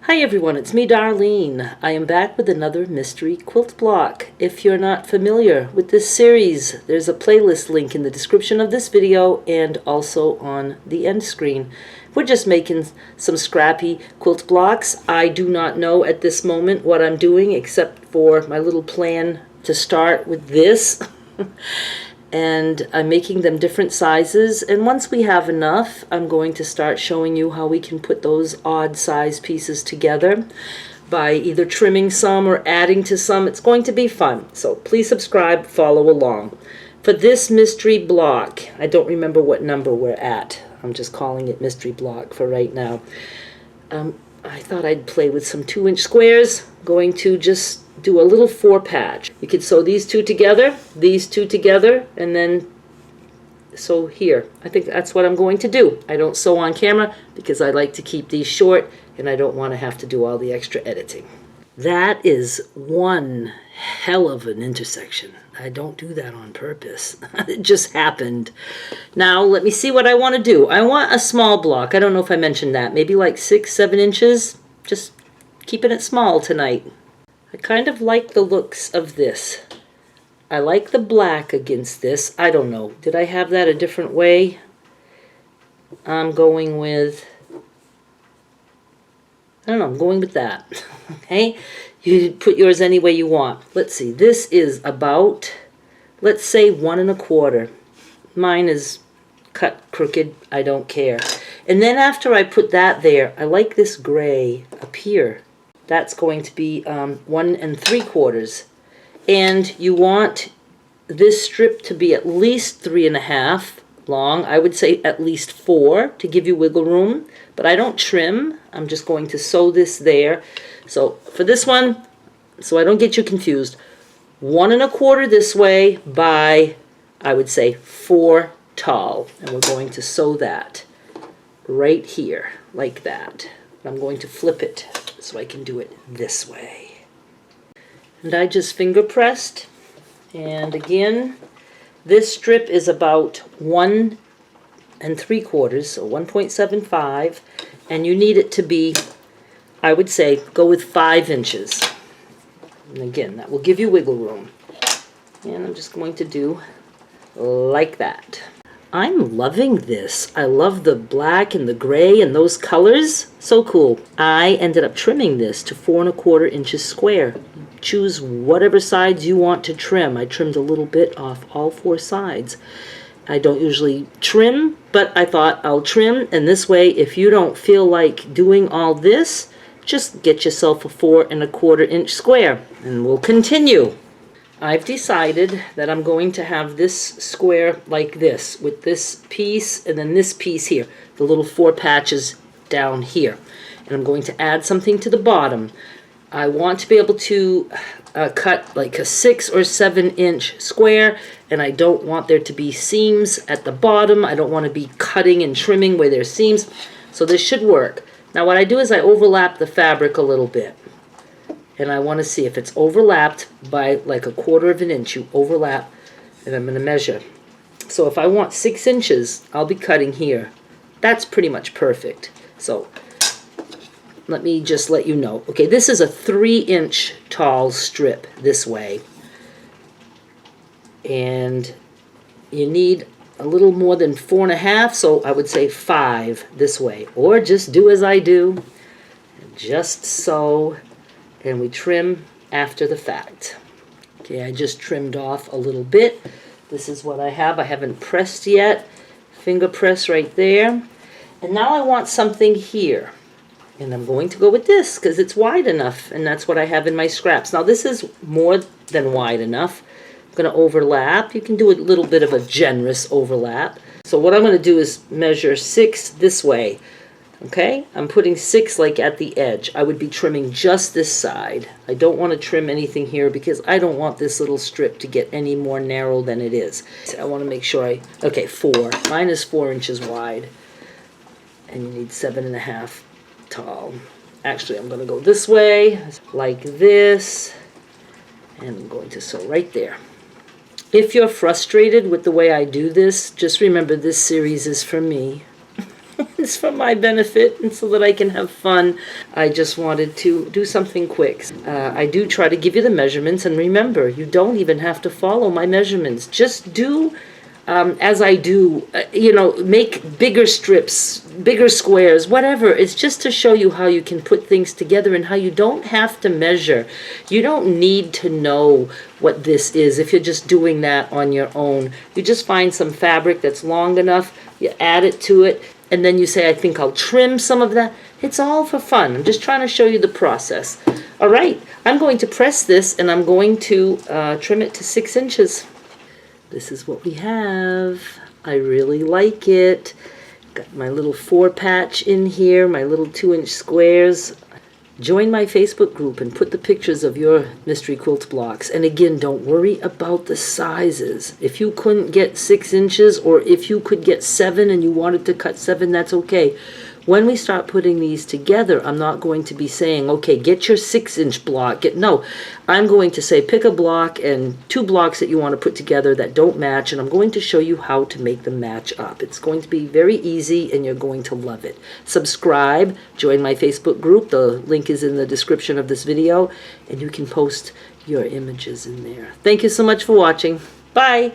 Hi everyone, it's me Darlene. I am back with another mystery quilt block. If you're not familiar with this series, there's a playlist link in the description of this video and also on the end screen. We're just making some scrappy quilt blocks. I do not know at this moment what I'm doing except for my little plan to start with this. And I'm making them different sizes, and once we have enough, I'm going to start showing you how we can put those odd size pieces together by either trimming some or adding to some. It's going to be fun, so please subscribe, follow along. For this mystery block, I don't remember what number we're at. I'm just calling it mystery block for right now. I thought I'd play with some 2-inch squares. Going to just do a little 4-patch. You could sew these two together, and then sew here. I think that's what I'm going to do. I don't sew on camera because I like to keep these short and I don't want to have to do all the extra editing. That is one hell of an intersection. I don't do that on purpose. It just happened. Now let me see what I want to do. I want a small block. I don't know if I mentioned that. Maybe like 6-7 inches. Just keeping it small tonight. I kind of like the looks of this. I like the black against this. I don't know. Did I have that a different way? I'm going with... I don't know. I'm going with that. Okay? You put yours any way you want. Let's see. This is about, let's say, 1 1/4. Mine is cut crooked. I don't care. And then after I put that there, I like this gray up here. That's going to be 1 3/4. And you want this strip to be at least 3.5 long. I would say at least 4 to give you wiggle room. But I don't trim. I'm just going to sew this there. So for this one, so I don't get you confused, 1 1/4 this way by, I would say, 4 tall. And we're going to sew that right here, like that. I'm going to flip it so I can do it this way. And I just finger pressed. And again, this strip is about 1 3/4, so 1.75. And you need it to be, I would say, go with 5 inches. And again, that will give you wiggle room. And I'm just going to do like that. I'm loving this. I love the black and the gray and those colors. So cool. I ended up trimming this to 4 1/4 inches square. Choose whatever sides you want to trim. I trimmed a little bit off all 4 sides. I don't usually trim, but I thought I'll trim, and this way, if you don't feel like doing all this, just get yourself a 4 1/4 inch square, and we'll continue. I've decided that I'm going to have this square like this, with this piece and then this piece here, the little 4 patches down here. And I'm going to add something to the bottom. I want to be able to cut like a 6 or 7 inch square, and I don't want there to be seams at the bottom. I don't want to be cutting and trimming where there's seams, so this should work. Now what I do is I overlap the fabric a little bit. And I want to see if it's overlapped by like 1/4 inch. You overlap, and I'm going to measure. So if I want 6 inches, I'll be cutting here. That's pretty much perfect. So let me just let you know. Okay, this is a 3-inch tall strip this way. And you need a little more than 4.5, so I would say 5 this way. Or just do as I do. Just sew. And we trim after the fact. Okay, I just trimmed off a little bit. This is what I have. I haven't pressed yet. Finger press right there. And now I want something here. And I'm going to go with this because it's wide enough, and that's what I have in my scraps. Now this is more than wide enough. I'm going to overlap. You can do a little bit of a generous overlap. So what I'm going to do is measure 6 this way. Okay, I'm putting 6 like at the edge. I would be trimming just this side. I don't want to trim anything here because I don't want this little strip to get any more narrow than it is. So I want to make sure okay, 4. Mine is 4 inches wide. And you need 7.5 tall. Actually, I'm going to go this way, like this. And I'm going to sew right there. If you're frustrated with the way I do this, just remember this series is for me. is for my benefit and so that I can have fun. I just wanted to do something quick. I do try to give you the measurements, and remember, you don't even have to follow my measurements. Just do as I do, make bigger strips, bigger squares, whatever. It's just to show you how you can put things together and how you don't have to measure. You don't need to know what this is if you're just doing that on your own. You just find some fabric that's long enough, you add it to it, and then you say, I think I'll trim some of that. It's all for fun. I'm just trying to show you the process. All right, I'm going to press this, and I'm going to trim it to 6 inches. This is what we have. I really like it. Got my little 4 patch in here, my little 2-inch squares. Join my Facebook group and put the pictures of your mystery quilt blocks. And again, don't worry about the sizes. If you couldn't get 6 inches, or if you could get 7 and you wanted to cut 7, that's okay. When we start putting these together, I'm not going to be saying, okay, get your 6-inch block. No, I'm going to say pick a block and 2 blocks that you want to put together that don't match, and I'm going to show you how to make them match up. It's going to be very easy, and you're going to love it. Subscribe, join my Facebook group. The link is in the description of this video, and you can post your images in there. Thank you so much for watching. Bye.